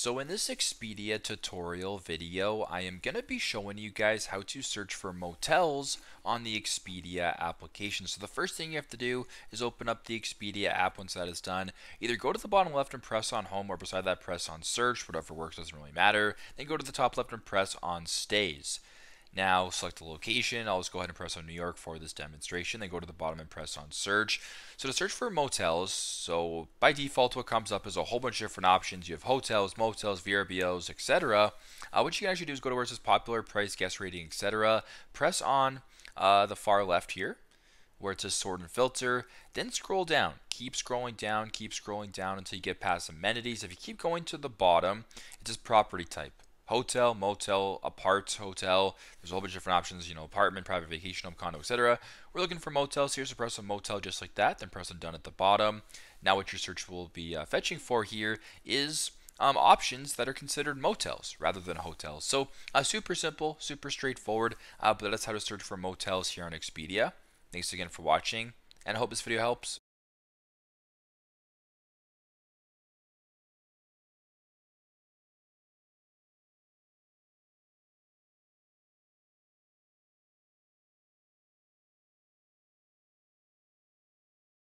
So in this Expedia tutorial video, I am going to be showing you guys how to search for motels on the Expedia application. So the first thing you have to do is open up the Expedia app. Once that is done, either go to the bottom left and press on home, or beside that press on search, whatever works, doesn't really matter. Then go to the top left and press on stays. Now select the location. I'll just go ahead and press on New York for this demonstration. Then go to the bottom and press on search. So to search for motels, so by default what comes up is a whole bunch of different options. You have hotels, motels, VRBOs, etc. What you can actually do is go to where it says popular, price, guest rating, etc. Press on the far left here where it says sort and filter, then scroll down. Keep scrolling down until you get past amenities. If you keep going to the bottom, it says property type. Hotel, motel, apart, hotel. There's a whole bunch of different options, apartment, private vacation home, condo, etc. We're looking for motels here, so press on motel just like that, then press on done at the bottom. Now what your search will be fetching for here is options that are considered motels rather than hotels. So super simple, super straightforward, but that's how to search for motels here on Expedia. Thanks again for watching, and I hope this video helps.